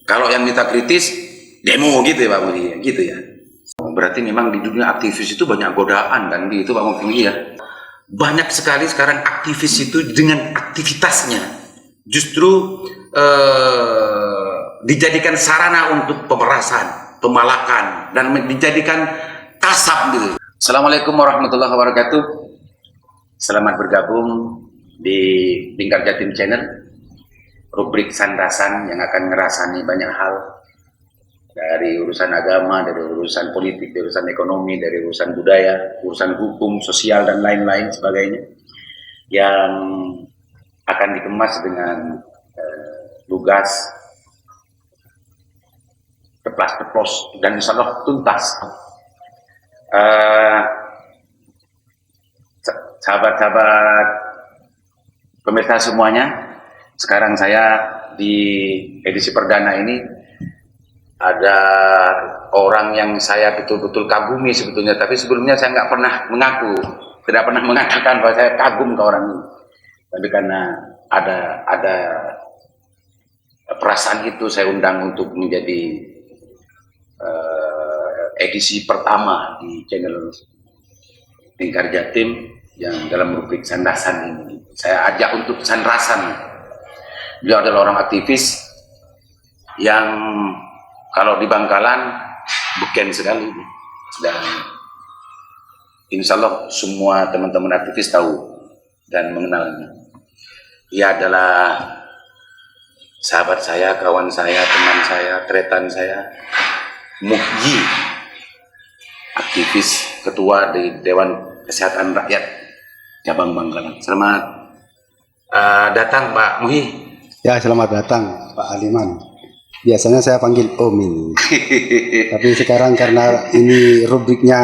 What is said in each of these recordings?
Kalau yang mitra kritis demo gitu ya Pak Muhi, gitu ya. Berarti memang di dunia aktivis itu banyak godaan kan, itu Pak Muhi ya. Banyak sekali sekarang aktivis itu dengan aktivitasnya justru dijadikan sarana untuk pemerasan, pemalakan, dan dijadikan kasab gitu. Assalamualaikum warahmatullahi wabarakatuh. Selamat bergabung di Lingkar Jatim Channel, rubrik sandasan yang akan ngerasani banyak hal, dari urusan agama, dari urusan politik, dari urusan ekonomi, dari urusan budaya, urusan hukum, sosial, dan lain-lain sebagainya, yang akan dikemas dengan lugas, teplas-teplos, dan insya Allah tuntas. Sahabat-sahabat pemirsa semuanya, sekarang saya di edisi perdana ini ada orang yang saya betul-betul kagumi sebetulnya, tapi sebelumnya saya nggak pernah mengaku, tidak pernah mengatakan bahwa saya kagum ke orang ini. Tapi karena ada perasaan itu, saya undang untuk menjadi edisi pertama di channel Lingkar Jatim yang dalam rubrik sandasan ini. Saya ajak untuk sandasan. Beliau adalah orang aktivis yang kalau di Bangkalan beken sekali, dan insya Allah semua teman-teman aktivis tahu dan mengenalnya. Ia adalah sahabat saya, kawan saya, teman saya, tretan saya, Muhyi, aktivis ketua di Dewan Kesehatan Rakyat Cabang Bangkalan. Selamat datang Pak Muhyi. Ya, selamat datang Pak Aliman. Biasanya saya panggil Om ini. Tapi sekarang karena ini rubriknya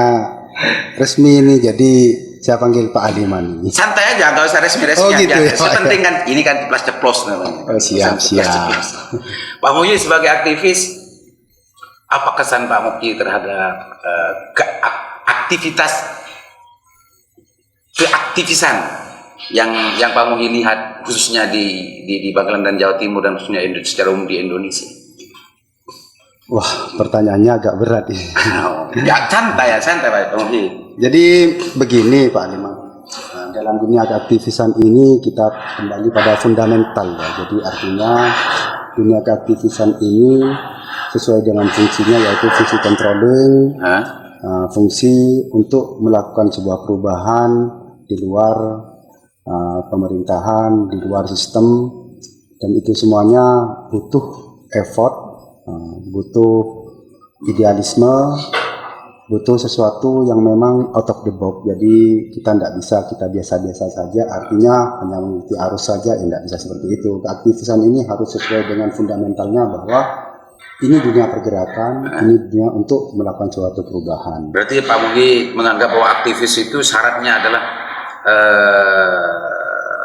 resmi ini, jadi saya panggil Pak Aliman ini. Santai aja, nggak usah resmi-resmi. Oh gitu ya, sepenting kan ini kan ceplos namanya. Oh, siap. Pak Muhyi sebagai aktivis, apa kesan Pak Muhyi terhadap keaktivisan yang Pak Muhyi lihat khususnya di Bangkalan dan Jawa Timur, dan khususnya secara umum di Indonesia? Wah, pertanyaannya agak berat ini. Ya, santai Pak Muhyi. Jadi begini Pak Aliman, dalam dunia keaktivisan ini kita kembali pada fundamental ya. Jadi artinya dunia keaktivisan ini sesuai dengan fungsinya, yaitu fungsi controlling, fungsi untuk melakukan sebuah perubahan di luar pemerintahan, di luar sistem, dan itu semuanya butuh effort, butuh idealisme, butuh sesuatu yang memang out of the box. Jadi kita tidak bisa kita biasa-biasa saja, artinya hanya mengikuti arus saja, tidak bisa seperti itu. Keaktivisan ini harus sesuai dengan fundamentalnya, bahwa ini dunia pergerakan, ini dunia untuk melakukan suatu perubahan. Berarti Pak Muhyi menganggap bahwa aktivis itu syaratnya adalah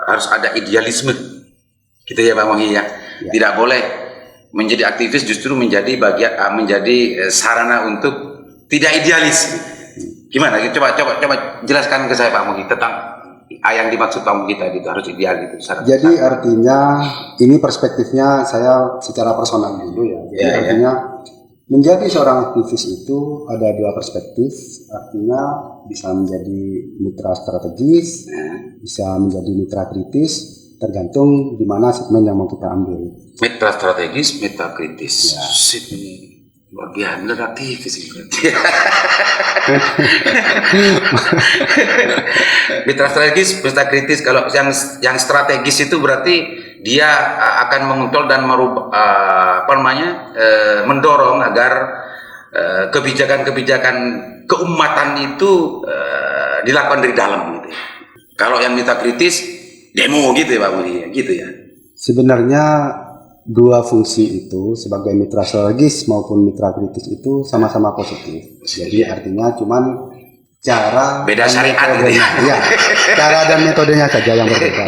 harus ada idealisme, gitu ya Pak Muhyi ya. Tidak boleh menjadi aktivis justru menjadi sarana untuk tidak idealis. Gimana? Coba jelaskan ke saya Pak Muhyi tentang yang dimaksud Pak Muhyi tadi, itu harus ideal gitu. Jadi artinya ini perspektifnya saya secara personal dulu ya. Jadi artinya menjadi seorang aktivis itu ada dua perspektif. Artinya bisa menjadi mitra strategis, bisa menjadi mitra kritis, tergantung di mana segmen yang mau kita ambil. Mitra strategis, mitra kritis. Ya. Luar biasa aktivis ini. Mitra strategis, mitra kritis. Kalau yang strategis itu berarti dia akan mengontrol dan merubah, mendorong agar kebijakan-kebijakan keumatan itu dilakukan dari dalam gitu. Kalau yang mitra kritis demo gitu ya Pak Muhyi, gitu ya. Sebenarnya dua fungsi itu sebagai mitra strategis maupun mitra kritis itu sama-sama positif. Jadi artinya cuman cara beda syariat gitu ya. Ya, cara dan metodenya saja yang berbeda.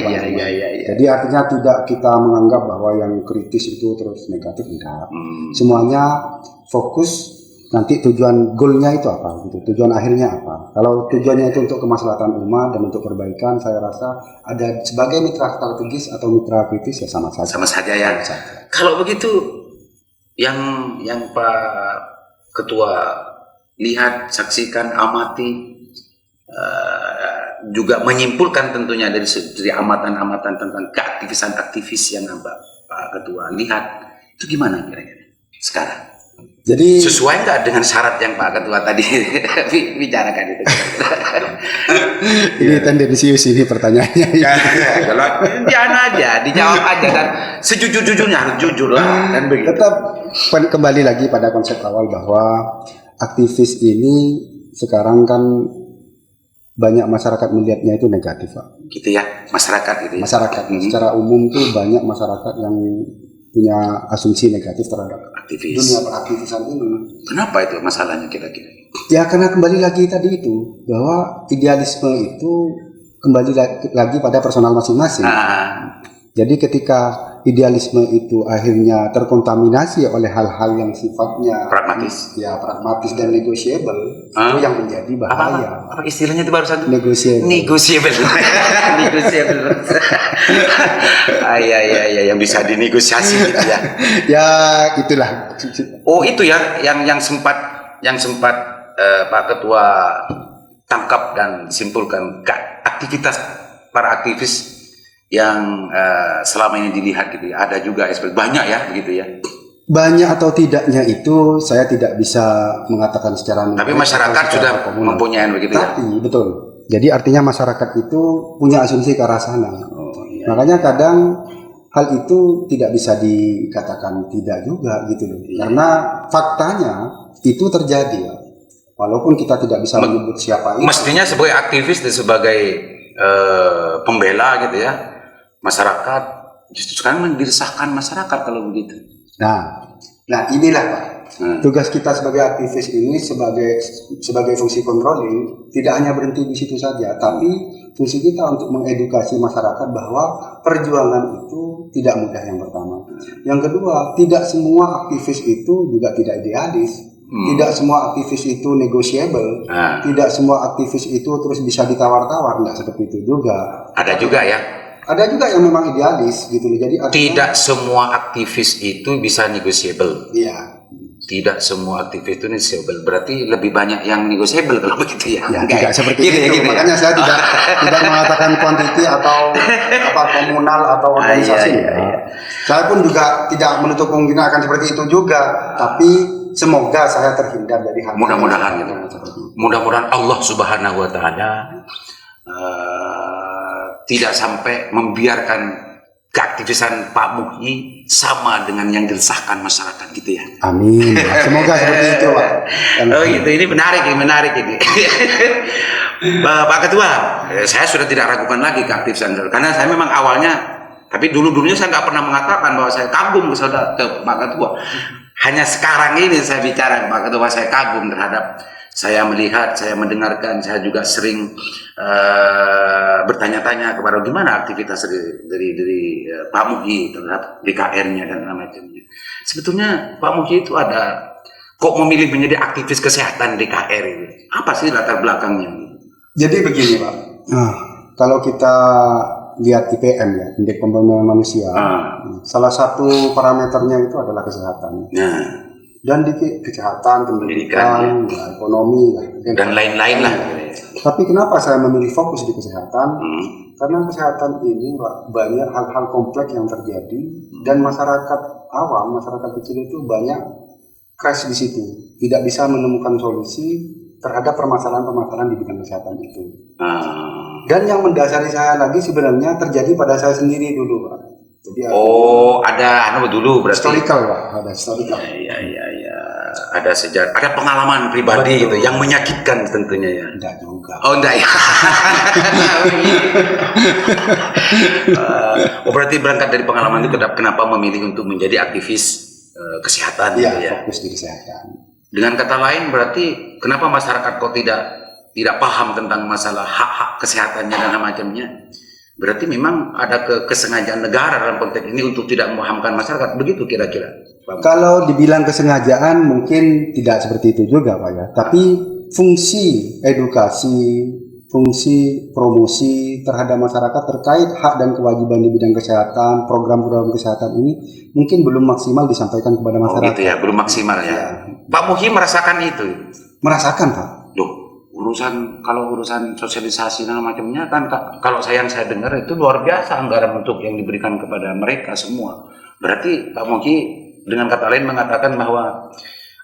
Jadi artinya tidak kita menganggap bahwa yang kritis itu terus negatif, enggak. Semuanya fokus nanti tujuan goalnya itu apa gitu, tujuan akhirnya apa. Kalau tujuannya itu untuk kemaslahatan umat dan untuk perbaikan, saya rasa ada sebagai mitra strategis atau mitra kritis ya sama saja. Sama saja ya. Kalau begitu yang Pak Ketua lihat, saksikan, amati, juga menyimpulkan tentunya dari amatan-amatan tentang keaktivisan-aktivis yang Pak Ketua lihat, itu gimana kira-kira sekarang? Jadi Sesuai nggak dengan syarat yang Pak Ketua tadi bicarakan itu? ini tendensius ini pertanyaannya. Kalau jangan aja, dijawab aja, dan sejujur-jujurnya harus jujur lah, kan begitu. Tetap kembali lagi pada konsep awal bahwa aktivis ini sekarang kan banyak masyarakat melihatnya itu negatif, Pak. Gitu ya, masyarakat gitu ya. Masyarakat secara umum tuh banyak masyarakat yang punya asumsi negatif terhadap Aktivis. dunia peraktivisan ini. Kenapa itu masalahnya kira-kira? Ya karena kembali lagi tadi itu bahwa idealisme itu kembali lagi pada personal masing-masing. Jadi ketika idealisme itu akhirnya terkontaminasi oleh hal-hal yang sifatnya Pragmatis. ya pragmatis dan negotiable, itu yang menjadi bahaya. Apa istilahnya itu barusan? Negosiable. Negosiable. Iya, yang bisa dinegosiasi gitu ya. Ya itulah. Oh itu ya, yang sempat Pak Ketua tangkap dan simpulkan aktivitas para aktivis yang selama ini dilihat gitu ya. Ada juga banyak ya begitu ya. Banyak atau tidaknya itu saya tidak bisa mengatakan secara tapi masyarakat sudah mempunyai begitu ya. Tapi betul. Jadi artinya masyarakat itu punya asumsi ke arah sana. Iya. Makanya kadang hal itu tidak bisa dikatakan tidak juga gitu loh. Iya. Karena faktanya itu terjadi ya. Walaupun kita tidak bisa menyebut siapa itu. Mestinya sebagai aktivis dan sebagai pembela gitu ya, masyarakat justru sekarang diresahkan masyarakat kalau begitu. Nah inilah Pak. Tugas kita sebagai aktivis ini sebagai fungsi controlling tidak hanya berhenti di situ saja, tapi fungsi kita untuk mengedukasi masyarakat bahwa perjuangan itu tidak mudah yang pertama. Yang kedua, tidak semua aktivis itu juga tidak idealis. Tidak semua aktivis itu negotiable. Tidak semua aktivis itu terus bisa ditawar-tawar, nggak seperti itu juga. Ada juga ya. Ada juga yang memang idealis gitu loh. Jadi tidak semua aktivis itu bisa negotiable. Iya. Tidak semua aktivis itu negotiable. Berarti lebih banyak yang negotiable kalau begitu ya. Ya tidak seperti itu. Makanya saya tidak mengatakan kuantiti atau komunal atau organisasi. Iya. Saya pun juga tidak menutup kemungkinan akan seperti itu juga. Tapi semoga saya terhindar dari hal mudah-mudahan gitu. Mudah-mudahan Allah Subhanahu wa taala tidak sampai membiarkan keaktivisan Pak Muhyi sama dengan yang diresahkan masyarakat gitu ya. Amin. Semoga seperti itu, Pak. Oh gitu, ini menarik ini. Pak Ketua, saya sudah tidak ragukan lagi keaktivisan karena saya memang awalnya, tapi dulunya saya nggak pernah mengatakan bahwa saya kagum ke Pak Ketua. Hanya sekarang ini saya bicara ke Pak Ketua, saya kagum terhadap, saya melihat, saya mendengarkan, saya juga sering bertanya-tanya kepada gimana aktivitas dari Pak Muhyi terhadap DKR-nya dan macamnya. Sebetulnya Pak Muhyi itu kok memilih menjadi aktivis kesehatan DKR itu? Apa sih latar belakangnya? Jadi begini Pak, kalau kita lihat IPM ya, Indeks Pembangunan Manusia, salah satu parameternya itu adalah kesehatan. Dan di kesehatan, pendidikan, ya, ekonomi, dan lain-lain lah. Tapi kenapa saya memilih fokus di kesehatan? Karena kesehatan ini banyak hal-hal kompleks yang terjadi dan masyarakat awam, masyarakat kecil itu banyak crash di situ, tidak bisa menemukan solusi terhadap permasalahan-permasalahan di bidang kesehatan itu. Dan yang mendasari saya lagi sebenarnya terjadi pada saya sendiri dulu, Pak. Jadi ada dulu berarti. Historical, Pak. Ada historical. Iya. Ada sejarah, ada pengalaman pribadi gitu yang menyakitkan tentunya ya. Enggak juga. Oh enggak ya. Berarti berangkat dari pengalaman itu kenapa memilih untuk menjadi aktivis kesehatan gitu ya. Fokus di kesehatan. Dengan kata lain berarti kenapa masyarakat kok tidak paham tentang masalah hak-hak kesehatannya dan macamnya? Berarti memang ada kesengajaan negara dalam konteks ini untuk tidak memahamkan masyarakat, begitu kira-kira? Kalau dibilang kesengajaan mungkin tidak seperti itu juga Pak ya, tapi fungsi edukasi fungsi promosi terhadap masyarakat terkait hak dan kewajiban di bidang kesehatan, program-program kesehatan ini mungkin belum maksimal disampaikan kepada Oh masyarakat. gitu ya, belum maksimal ya. Pak Muhi merasakan itu. Merasakan, Pak. Loh, kalau urusan sosialisasi dan macamnya kan kalau saya dengar itu luar biasa anggaran untuk yang diberikan kepada mereka semua. Berarti Pak Muhi dengan kata lain mengatakan bahwa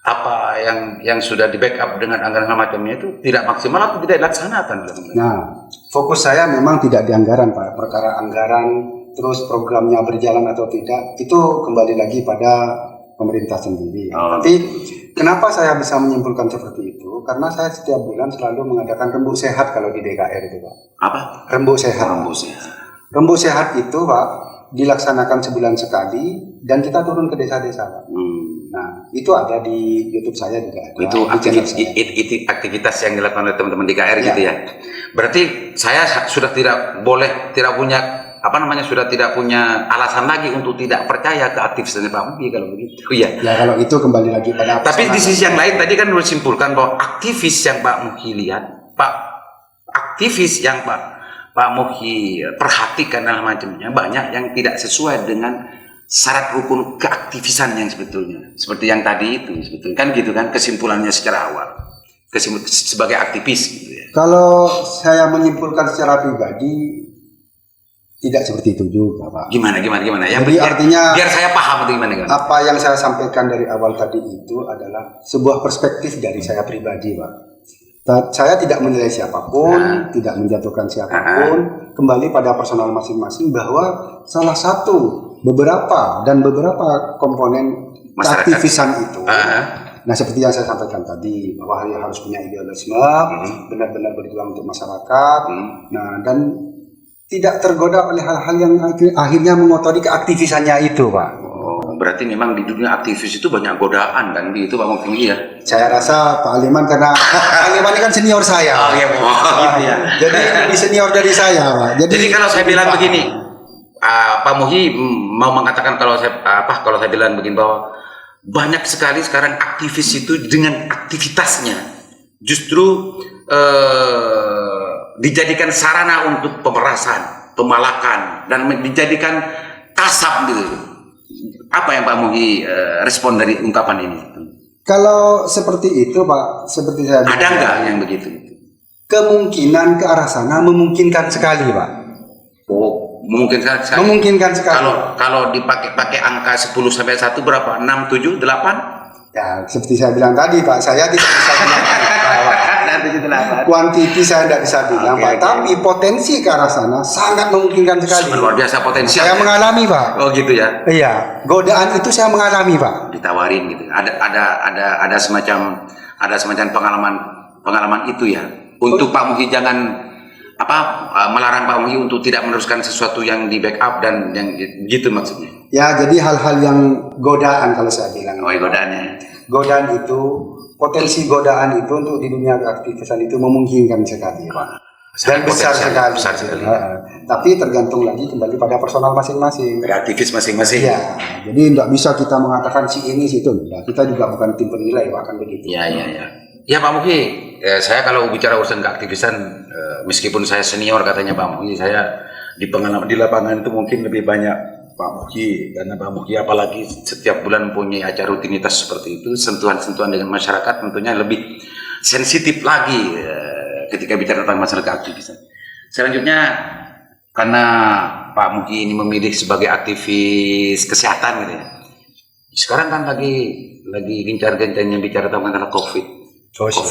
apa yang sudah di backup dengan anggaran semacamnya itu tidak maksimal atau tidak dilaksanakan. Nah, fokus saya memang tidak di anggaran, Pak. Perkara anggaran terus programnya berjalan atau tidak itu kembali lagi pada pemerintah sendiri. Tapi kenapa saya bisa menyimpulkan seperti itu? Karena saya setiap bulan selalu mengadakan rembuk sehat kalau di DKR itu, Pak. Apa? Rembuk sehat. Rembuk sehat. Rembuk sehat itu, Pak, dilaksanakan sebulan sekali dan kita turun ke desa-desa, Pak. Nah, itu ada di YouTube saya juga. Itu aktivitas yang dilakukan oleh teman-teman di KR gitu ya. Berarti saya sudah tidak punya sudah tidak punya alasan lagi untuk tidak percaya ke aktivisnya Pak Muhi kalau begitu ya. Ya kalau itu kembali lagi pada. Tapi di sisi yang lain tadi kan sudah simpulkan bahwa aktivis yang Pak Muhi lihat, aktivis yang Pak Muhi perhatikan dan macamnya banyak yang tidak sesuai dengan syarat rukun keaktivisan yang sebetulnya seperti yang tadi itu sebetulnya kan gitu kan kesimpulannya secara awal sebagai aktivis gitu ya. Kalau saya menyimpulkan secara pribadi tidak seperti itu juga, Pak. Gimana yang jadi artinya biar saya paham itu gimana. Apa yang saya sampaikan dari awal tadi itu adalah sebuah perspektif dari saya pribadi, Pak. Saya tidak menilai siapapun, tidak menjatuhkan siapapun, kembali pada personal masing-masing bahwa salah satu beberapa komponen aktivisan itu. Nah, seperti yang saya sampaikan tadi bahwa harus punya idealisme, benar-benar berjuang untuk masyarakat. Nah, dan tidak tergoda oleh hal-hal yang akhirnya mengotori keaktivisannya itu, Pak. Berarti memang di dunia aktivis itu banyak godaan kan itu Pak Muhi ya. Saya rasa Pak Aliman karena Pak Aliman ini kan senior saya. Oh iya, gitu ya. Jadi lebih senior dari saya, Pak. Jadi kalau saya bilang begini, Pak Muhi mau mengatakan kalau saya bilang begini bahwa banyak sekali sekarang aktivis itu dengan aktivitasnya justru dijadikan sarana untuk pemerasan, pemalakan dan dijadikan kasab gitu. Apa yang Pak Muhi respon dari ungkapan ini? Kalau seperti itu, Pak, seperti saya ada nggak yang begitu? Kemungkinan ke arah sana memungkinkan sekali, Pak. Oh, memungkinkan sekali. Memungkinkan sekali. Kalau dipakai angka 10 sampai 1 berapa? 6, 7, 8? Ya, seperti saya bilang tadi, Pak, saya tidak bisa bilang kuantiti saya tidak bisa bilang, Pak. Tapi potensi ke arah sana sangat memungkinkan sekali. Luar biasa potensial. Saya mengalami, Pak. Oh gitu ya. Iya, godaan itu saya mengalami, Pak. Ditawarin gitu. Ada semacam pengalaman itu ya. Untuk Pak Muhi jangan melarang Pak Muhi untuk tidak meneruskan sesuatu yang di backup dan yang gitu maksudnya. Ya, jadi hal-hal yang godaan kalau saya bilang. Oh, godaannya. Godaan itu, potensi godaan itu untuk di dunia aktivisan itu memungkinkan sekali, Pak. Dan besar sekali. Tapi tergantung lagi kembali pada personal masing-masing. Pada aktivis masing-masing. Iya. Jadi tidak bisa kita mengatakan si ini si itu. Nah, kita juga bukan tim penilai, Pak, kan begitu. Iya. Ya Pak Muhi, saya kalau bicara urusan keaktivisan, meskipun saya senior katanya Pak Muhi, saya di pengalaman di lapangan itu mungkin lebih banyak Pak Muhi, karena Pak Muhi apalagi setiap bulan punya acara rutinitas seperti itu, sentuhan-sentuhan dengan masyarakat tentunya lebih sensitif lagi ketika bicara tentang masalah keaktivisan. Selanjutnya, karena Pak Muhi ini memilih sebagai aktivis kesehatan gitu ya, sekarang kan lagi gencar-gencarnya bicara tentang masalah COVID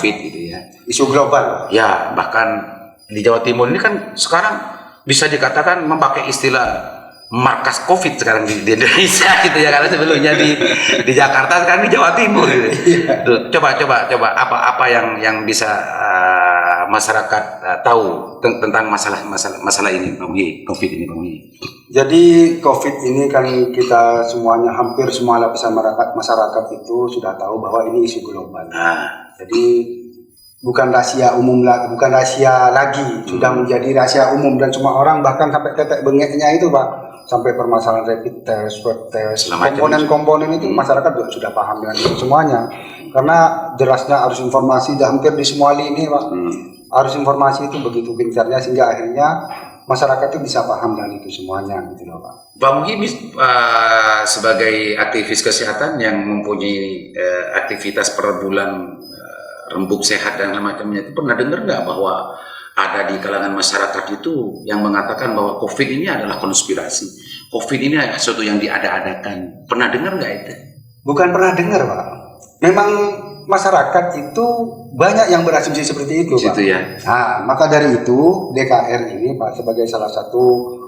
gitu ya. Isu global. Ya, bahkan di Jawa Timur ini kan sekarang bisa dikatakan memakai istilah markas COVID sekarang di Indonesia gitu ya, karena sebelumnya di Jakarta, sekarang di Jawa Timur gitu. Coba apa yang bisa masyarakat tahu tentang masalah ini Pak Muhi, COVID ini Pak Muhi. Jadi COVID ini kan kita semuanya, hampir semua lapisan masyarakat itu sudah tahu bahwa ini isu global. Jadi bukan rahasia umum lagi, sudah menjadi rahasia umum dan semua orang bahkan sampai tetek bengeknya itu, Pak, sampai permasalahan rapid test, swab test, komponen-komponen itu masyarakat juga sudah paham dengan itu semuanya. Karena derasnya arus informasi hampir di semua lini, Pak. arus informasi itu begitu gencarnya sehingga akhirnya masyarakat itu bisa paham dengan itu semuanya gitu loh Pak. Pak Mugi sebagai aktivis kesehatan yang mempunyai aktivitas per bulan rembuk sehat dan macamnya, itu pernah dengar nggak bahwa ada di kalangan masyarakat itu yang mengatakan bahwa COVID ini adalah konspirasi, COVID ini adalah sesuatu yang diada-adakan? Pernah dengar nggak itu? Bukan pernah dengar Pak. Memang masyarakat itu banyak yang berasumsi seperti itu Pak. Ya. Nah, maka dari itu DKR ini Pak sebagai salah satu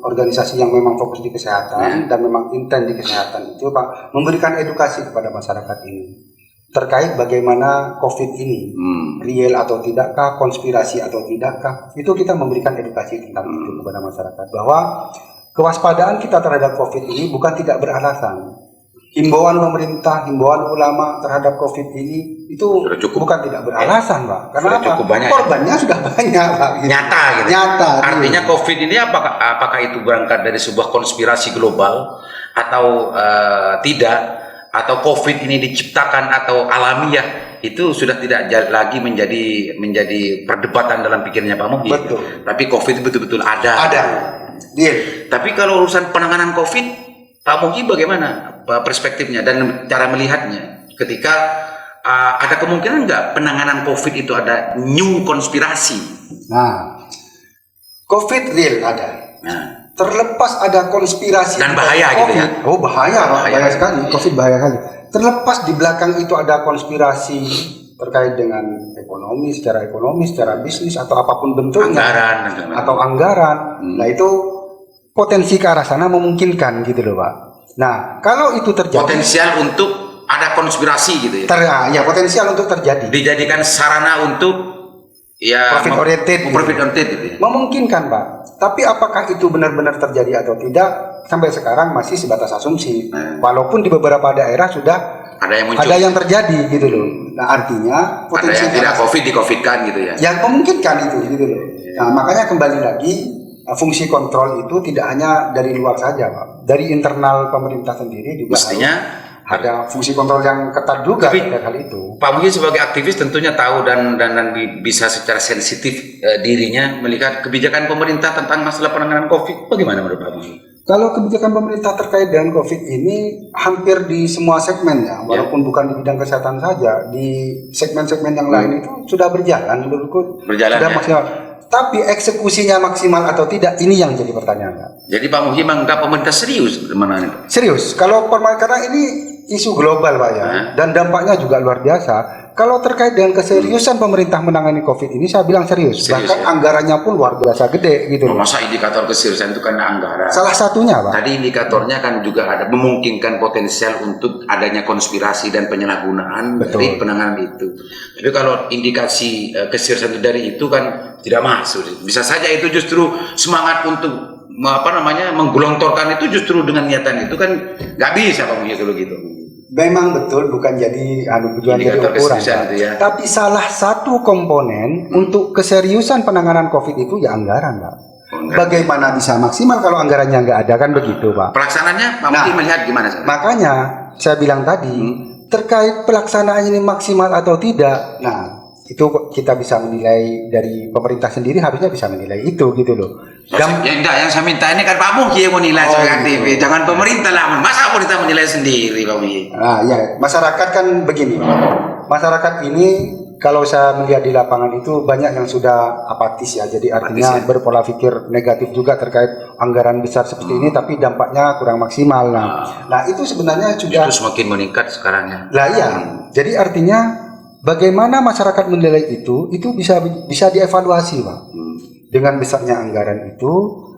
organisasi yang memang fokus di kesehatan dan memang intens di kesehatan itu Pak memberikan edukasi kepada masyarakat ini terkait bagaimana COVID ini real atau tidakkah, konspirasi atau tidakkah, itu kita memberikan edukasi tentang itu kepada masyarakat bahwa kewaspadaan kita terhadap COVID ini bukan tidak beralasan. Himbauan pemerintah, himbauan ulama terhadap COVID ini itu bukan tidak beralasan, Pak. Karena korbannya sudah banyak, Pak. Gitu. Nyata, gitu. Nyata. Artinya COVID ini apakah itu berangkat dari sebuah konspirasi global atau tidak? Atau COVID ini diciptakan atau alamiah? Itu sudah tidak lagi menjadi perdebatan dalam pikirnya Pak Mugi. Betul. Tapi COVID betul-betul ada. Ada. Tapi kalau urusan penanganan COVID, Pak Mugi bagaimana perspektifnya dan cara melihatnya ketika ada kemungkinan nggak penanganan COVID itu ada new konspirasi? Nah, COVID real ada. Nah, terlepas ada konspirasi dan bahaya COVID, gitu ya? Oh bahaya sekali. COVID bahaya sekali. Terlepas di belakang itu ada konspirasi terkait dengan ekonomi, secara bisnis atau apapun bentuknya, anggaran. Nah itu potensi ke arah sana memungkinkan gitu loh Pak. Nah kalau itu terjadi potensial untuk ada konspirasi gitu ya? Ya potensial untuk terjadi. Dijadikan sarana untuk ya profit oriented gitu ya? Memungkinkan Pak. Tapi apakah itu benar-benar terjadi atau tidak sampai sekarang masih sebatas asumsi. Walaupun di beberapa daerah sudah ada yang terjadi gitu loh. Nah artinya potensi yang tidak COVID di-COVID-kan gitu ya? Yang memungkinkan itu gitu loh. Nah makanya kembali lagi fungsi kontrol itu tidak hanya dari luar saja Pak. Dari internal pemerintah sendiri juga mestinya ada fungsi kontrol yang ketat juga terkait hal itu. Pak Mugi sebagai aktivis tentunya tahu dan bisa secara sensitif dirinya melihat kebijakan pemerintah tentang masalah penanganan COVID. Bagaimana menurut Pak Mugi? Kalau kebijakan pemerintah terkait dengan COVID ini hampir di semua segmen ya, walaupun bukan di bidang kesehatan saja, di segmen-segmen yang lain itu sudah berjalan menurutku. Sudah maksimal. Tapi eksekusinya maksimal atau tidak, ini yang jadi pertanyaan. Jadi Pak Mugi menganggap pemerintah serius menangani? Serius. Kalau karena ini isu global Pak ya, dan dampaknya juga luar biasa. Kalau terkait dengan keseriusan pemerintah menangani COVID ini, saya bilang serius. Bahkan anggarannya pun luar biasa gede gitu. Masa indikator keseriusan itu kan anggaran? Salah satunya Pak. Tadi indikatornya kan juga ada memungkinkan potensial untuk adanya konspirasi dan penyalahgunaan dari penanganan itu. Tapi kalau indikasi keseriusan dari itu kan tidak masuk. Bisa saja itu justru semangat untuk menggelontorkan itu justru dengan niatan itu kan nggak bisa Pak Mugi kalau gitu. Memang betul bukan jadi tujuan jadi ukuran. Ya. Tapi salah satu komponen untuk keseriusan penanganan COVID itu ya anggaran Pak. Bagaimana bisa maksimal kalau anggarannya nggak ada kan begitu Pak. Pelaksananya Pak Mugi melihat gimana? Makanya saya bilang tadi terkait pelaksanaan ini maksimal atau tidak. Nah itu kita bisa menilai dari pemerintah sendiri, harusnya bisa menilai itu gitu loh. Yang saya minta ini kan Pak Mugi yang menilai sebagai aktivis, jangan pemerintah lah. Masa pemerintah menilai sendiri Pak Mugi? Ya masyarakat kan begini, masyarakat ini kalau saya melihat di lapangan itu banyak yang sudah apatis ya, jadi artinya berpola pikir negatif juga terkait anggaran besar seperti ini, tapi dampaknya kurang maksimal. Nah itu sebenarnya sudah semakin meningkat sekarang ya. Lah iya, jadi artinya bagaimana masyarakat menilai itu bisa dievaluasi Pak. Dengan besarnya anggaran itu,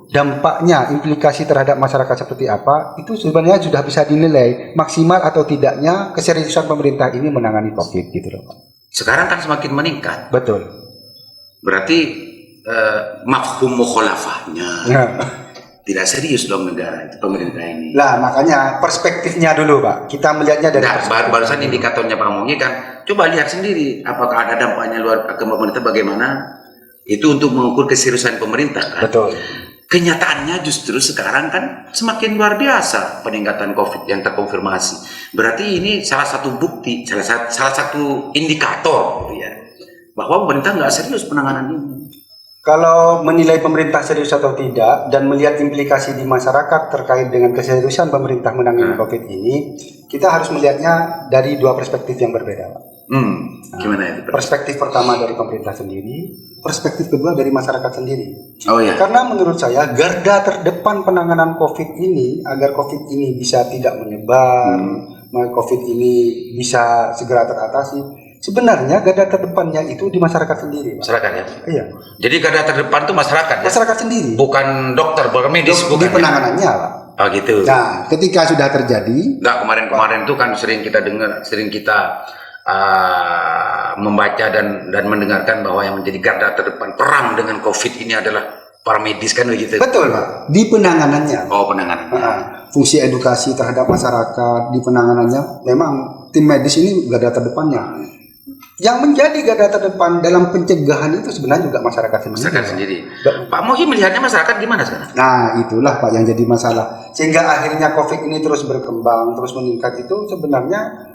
dampaknya, implikasi terhadap masyarakat seperti apa, itu sebenarnya sudah bisa dinilai maksimal atau tidaknya keseriusan pemerintah ini menangani COVID gitu loh Pak. Sekarang kan semakin meningkat. Betul. Berarti mafhum mukhalafahnya tidak serius dong negara itu, pemerintah ini. Lah makanya perspektifnya dulu Pak. Kita melihatnya dari barusan indikatornya Pak Mugi kan, coba lihat sendiri apakah ada dampaknya luar ke pemerintah bagaimana. Itu untuk mengukur keseriusan pemerintah kan. Betul. Kenyataannya justru sekarang kan semakin luar biasa peningkatan COVID yang terkonfirmasi. Berarti ini salah satu bukti, salah satu indikator gitu ya, bahwa pemerintah nggak serius penanganan ini. Kalau menilai pemerintah serius atau tidak dan melihat implikasi di masyarakat terkait dengan keseriusan pemerintah menangani COVID ini, kita harus melihatnya dari dua perspektif yang berbeda, Pak. Gimana itu? Perspektif pertama dari pemerintah sendiri, perspektif kedua dari masyarakat sendiri. Oh ya. Karena menurut saya garda terdepan penanganan COVID ini agar COVID ini bisa tidak menyebar, COVID ini bisa segera teratasi. Sebenarnya garda terdepannya itu di masyarakat sendiri, Pak. Masyarakat ya. Iya. Jadi garda terdepan itu masyarakat ya. Masyarakat sendiri. Bukan dokter, bukan medis, Di bukan. penanganannya, Pak. Oh gitu. Nah, ketika sudah terjadi, Enggak, kemarin-kemarin itu kan sering kita dengar, sering kita membaca dan mendengarkan bahwa yang menjadi garda terdepan perang dengan COVID ini adalah para medis kan begitu. betul, Pak. Di penanganannya. Oh, penanganan. Fungsi edukasi terhadap masyarakat di penanganannya memang tim medis ini garda terdepannya. Yang menjadi garda terdepan dalam pencegahan itu sebenarnya juga masyarakat sendiri. Masyarakat sendiri. Pak Mohi melihatnya masyarakat gimana sekarang? Nah, itulah Pak yang jadi masalah. Sehingga akhirnya COVID ini terus berkembang, terus meningkat itu sebenarnya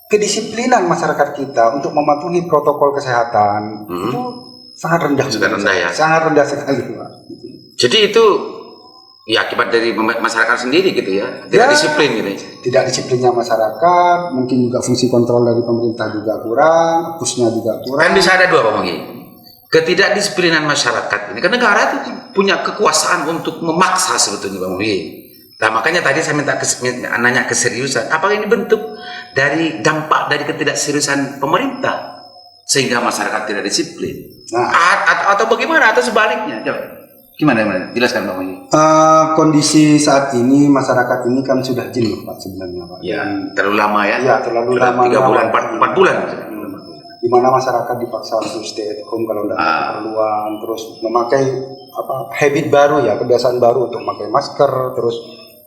kedisiplinan masyarakat kita untuk mematuhi protokol kesehatan itu sangat rendah. Sangat rendah ya. Sangat rendah sekali, Pak. Jadi itu ya akibat dari masyarakat sendiri gitu ya, tidak disiplin gitu. Tidak disiplinnya masyarakat, mungkin juga fungsi kontrol dari pemerintah juga kurang, pusnya juga kurang. Kan bisa ada dua Pak Mohi. Ketidakdisiplinan masyarakat ini, kan negara itu punya kekuasaan untuk memaksa sebetulnya Pak Mohi. Nah makanya tadi saya nanya keseriusan, apakah ini bentuk dari dampak dari ketidakseriusan pemerintah sehingga masyarakat tidak disiplin? Nah, atau bagaimana atau sebaliknya? Coba. Gimana? Jelaskan Pak Mohi. Kondisi saat ini masyarakat ini kan sudah jenuh Pak sebenarnya Pak. Ya, terlalu lama ya. Ya, terlalu sudah lama. 3 bulan, 4 bulan. Di mana masyarakat dipaksa untuk stay at home kalau tidak ada keperluan, terus memakai habit baru ya, kebiasaan baru untuk memakai masker, terus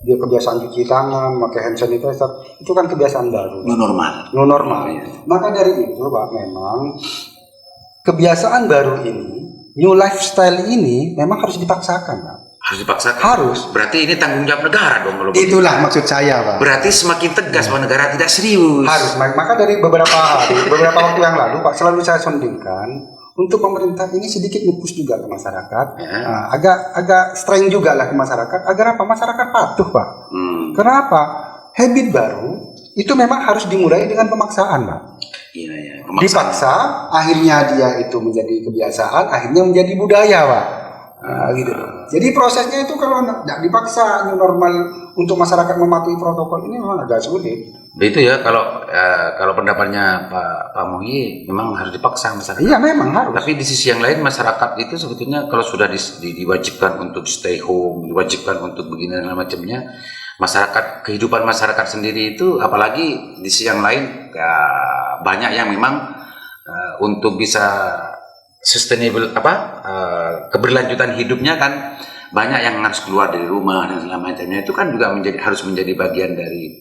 dia kebiasaan cuci tangan, memakai hand sanitizer, itu kan kebiasaan baru. New normal. New normal. Maka dari itu Pak, memang kebiasaan baru ini, new lifestyle ini memang harus dipaksakan, Pak. Harus dipaksakan. Harus. Berarti ini tanggung jawab negara dong kalau begitu. Itulah maksud saya, Pak. Berarti semakin tegas bahwa negara tidak serius. Harus. Maka dari beberapa waktu yang lalu, Pak, selalu saya sondingkan untuk pemerintah ini sedikit ngepush juga ke masyarakat, agak strength juga lah ke masyarakat, agar apa? Masyarakat patuh, Pak. Kenapa? Habit baru itu memang harus dimulai dengan pemaksaan, Pak. Iya, ya. Dipaksa, akhirnya dia itu menjadi kebiasaan, akhirnya menjadi budaya, Pak. Gitu. Jadi prosesnya itu kalau tidak dipaksa new normal untuk masyarakat mematuhi protokol ini memang agak sulit. Itu ya kalau pendapatnya Pak Mohi memang harus dipaksa masyarakat. Iya memang harus. Tapi di sisi yang lain masyarakat itu sebetulnya kalau sudah diwajibkan untuk stay home, diwajibkan untuk begini dan macamnya, masyarakat kehidupan masyarakat sendiri itu apalagi di sisi yang lain banyak yang memang untuk bisa sustainable keberlanjutan hidupnya kan banyak yang harus keluar dari rumah dan segala macamnya, itu kan juga harus menjadi bagian dari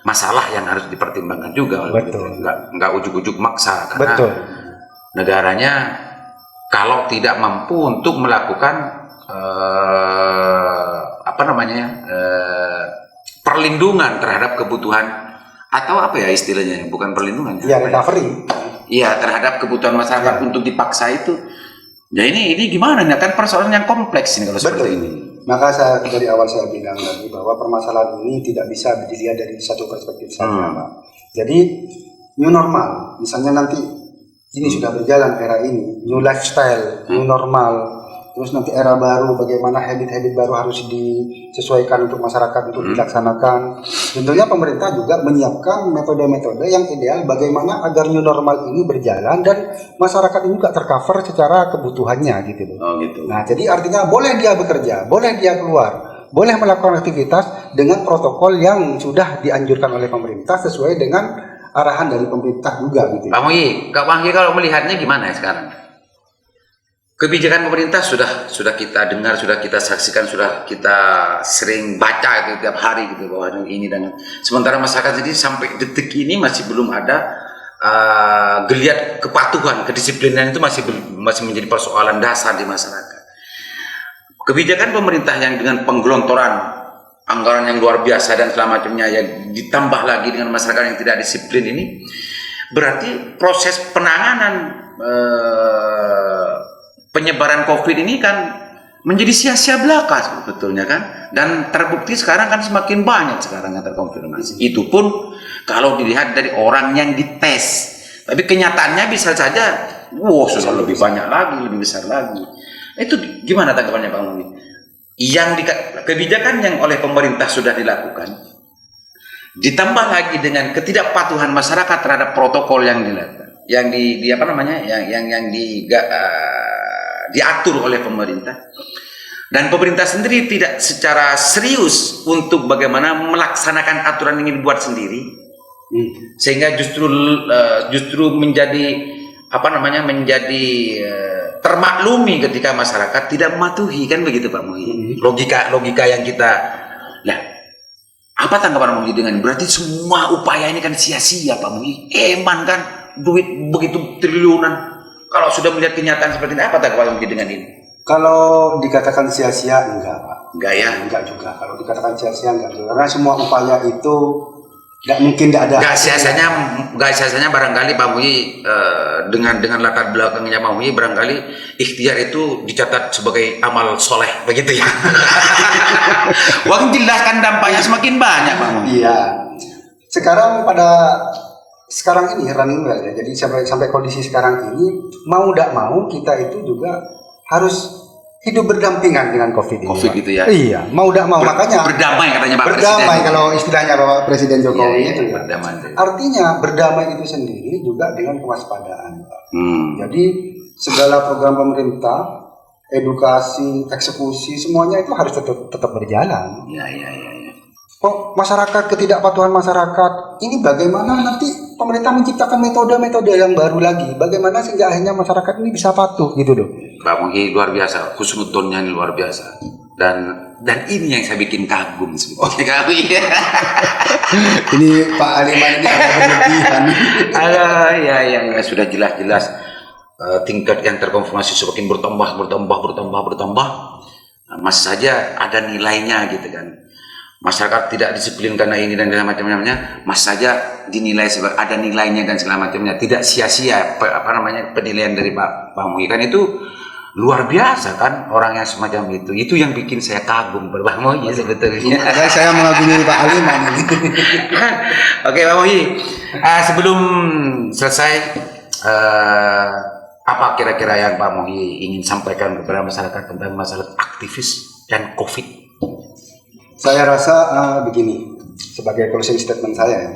masalah yang harus dipertimbangkan juga. Betul. Nggak ujuk-ujuk maksa karena Betul. Negaranya kalau tidak mampu untuk melakukan perlindungan terhadap kebutuhan atau apa ya istilahnya, bukan perlindungan ya recovery. Iya, terhadap kebutuhan masyarakat untuk dipaksa itu. Ya ini gimana nih? Kan persoalan yang kompleks ini kalau seperti ini. Maka dari awal saya bilang tadi bahwa permasalahan ini tidak bisa dilihat dari satu perspektif saja, Pak. Jadi new normal, misalnya nanti ini sudah berjalan era ini, new lifestyle, new normal, terus nanti era baru, bagaimana habit-habit baru harus disesuaikan untuk masyarakat untuk dilaksanakan. Tentunya pemerintah juga menyiapkan metode-metode yang ideal bagaimana agar new normal ini berjalan dan masyarakat ini juga tercover secara kebutuhannya gitu. Oh gitu. Nah, jadi artinya boleh dia bekerja, boleh dia keluar, boleh melakukan aktivitas dengan protokol yang sudah dianjurkan oleh pemerintah sesuai dengan arahan dari pemerintah juga gitu. Pak Mohi kalau melihatnya gimana ya sekarang? Kebijakan pemerintah sudah kita dengar, sudah kita saksikan, sudah kita sering baca itu tiap hari gitu bahwa ini dan sementara masyarakat jadi sampai detik ini masih belum ada geliat kepatuhan, kedisiplinan itu masih menjadi persoalan dasar di masyarakat. Kebijakan pemerintah yang dengan penggelontoran anggaran yang luar biasa dan segala macamnya yang ditambah lagi dengan masyarakat yang tidak disiplin ini, berarti proses penanganan penyebaran COVID ini kan menjadi sia-sia belaka sebetulnya kan, dan terbukti sekarang kan semakin banyak sekarang yang terkonfirmasi. Itu pun kalau dilihat dari orang yang dites, tapi kenyataannya bisa saja, sudah lebih banyak lagi, lebih besar lagi. Itu gimana tanggapannya Pak Mui? Yang kebijakan yang oleh pemerintah sudah dilakukan, ditambah lagi dengan ketidakpatuhan masyarakat terhadap protokol yang dilakukan, yang diatur oleh pemerintah, dan pemerintah sendiri tidak secara serius untuk bagaimana melaksanakan aturan yang dibuat sendiri, sehingga justru menjadi termaklumi ketika masyarakat tidak mematuhi, kan begitu Pak Muhi. Logika yang kita, nah apa tanggapan Pak Muhi dengan berarti semua upaya ini kan sia-sia Pak Muhi? Eman kan duit begitu triliunan. Kalau sudah melihat kenyataan seperti ini, apa tanggapan Pak Muhi dengan ini? Kalau dikatakan sia-sia, enggak Pak. Enggak ya? Enggak juga. Kalau dikatakan sia-sia, enggak juga. Karena semua upaya itu tidak mungkin tidak ada. Enggak sia-sianya barangkali Pak Muhi dengan latar belakangnya Pak Muhi, barangkali ikhtiar itu dicatat sebagai amal soleh, begitu ya? Wang jelas kan dampaknya semakin banyak Pak Muhi. Iya. Sekarang ini running well ya. Jadi sampai kondisi sekarang ini, mau tidak mau kita itu juga harus hidup berdampingan dengan COVID ini. COVID gitu ya? Iya, mau tidak mau. Makanya berdamai katanya Pak Presiden. Berdamai kalau istilahnya Bapak Presiden Jokowi itu ya. Berdamai. Artinya berdamai itu sendiri juga dengan kewaspadaan. Jadi segala program pemerintah, edukasi, eksekusi, semuanya itu harus tetap berjalan. Iya. Ketidakpatuhan masyarakat ini bagaimana nanti pemerintah menciptakan metode-metode yang baru lagi, bagaimana sehingga akhirnya masyarakat ini bisa patuh gitu loh. Pak Muhi luar biasa, husnudonnya ini luar biasa, dan ini yang saya bikin kagum sebetulnya kami. Ini Pak Aliman ini agak berlebihan. Ya sudah jelas tingkat yang terkonfirmasi semakin bertambah. Masih saja ada nilainya gitu kan. Masyarakat tidak disiplin karena ini dan segala macamnya, masih saja dinilai sebagai ada nilainya dan segala macamnya, tidak sia-sia penilaian dari Pak Muhi, kan itu luar biasa kan orang yang semacam itu yang bikin saya kagum Pak Muhi sebetulnya. Saya mengagumi Pak Aliman ini. Oke Pak Muhi, sebelum selesai, apa kira-kira yang Pak Muhi ingin sampaikan kepada masyarakat tentang masalah aktivis dan COVID? Saya rasa begini, sebagai closing statement saya,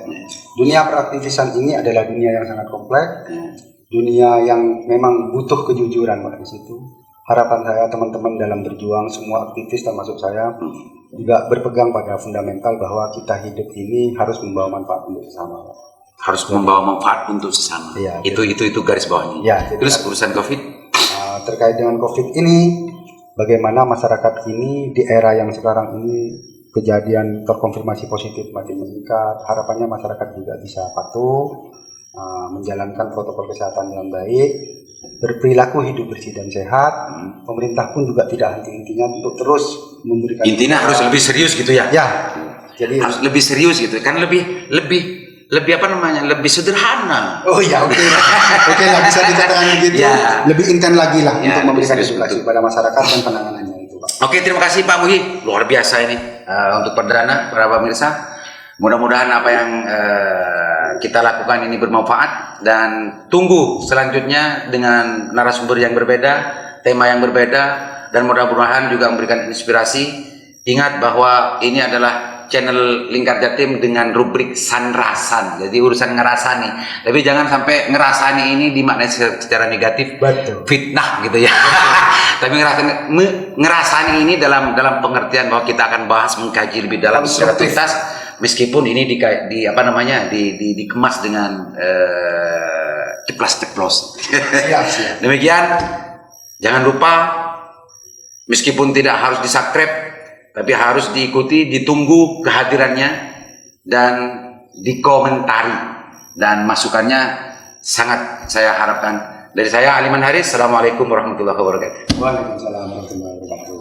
dunia peraktivisan ini adalah dunia yang sangat kompleks, dunia yang memang butuh kejujuran pada situ. Harapan saya teman-teman dalam berjuang, semua aktivis termasuk saya, juga berpegang pada fundamental bahwa kita hidup ini harus membawa manfaat untuk sesama. Harus membawa manfaat untuk sesama. Ya, itu garis bawahnya. Ya, terus urusan COVID? Terkait dengan COVID ini, bagaimana masyarakat ini di era yang sekarang ini kejadian terkonfirmasi positif makin meningkat, harapannya masyarakat juga bisa patuh, menjalankan protokol kesehatan dengan baik, berperilaku hidup bersih dan sehat. Pemerintah pun juga tidak henti-hentinya untuk terus memberikan. Intinya harus lebih serius gitu ya? Ya, jadi harus lebih serius gitu, kan lebih lebih sederhana. Oh ya, oke lah, bisa dikatakan begitu. Ya. Lebih intens lagi lah untuk memberikan edukasi kepada masyarakat dan penanganannya itu, Pak. Oke, terima kasih Pak Muhi, luar biasa ini untuk perdana para pemirsa. Mudah-mudahan apa yang kita lakukan ini bermanfaat, dan tunggu selanjutnya dengan narasumber yang berbeda, tema yang berbeda, dan mudah-mudahan juga memberikan inspirasi. Ingat bahwa ini adalah channel Lingkar Jatim dengan rubrik sanrasan, jadi urusan ngerasani, tapi jangan sampai ngerasani ini dimaknai secara negatif. Betul. Fitnah gitu ya. Tapi ngerasani ini dalam pengertian bahwa kita akan bahas, mengkaji lebih dalam secara tuntas, meskipun ini dikemas dengan ceplas-ceplos. Demikian, jangan lupa meskipun tidak harus di-subscribe, tapi harus diikuti, ditunggu kehadirannya, dan dikomentari, dan masukannya sangat saya harapkan. Dari saya Aliman Haris, Assalamualaikum warahmatullahi wabarakatuh. Waalaikumsalam warahmatullahi wabarakatuh.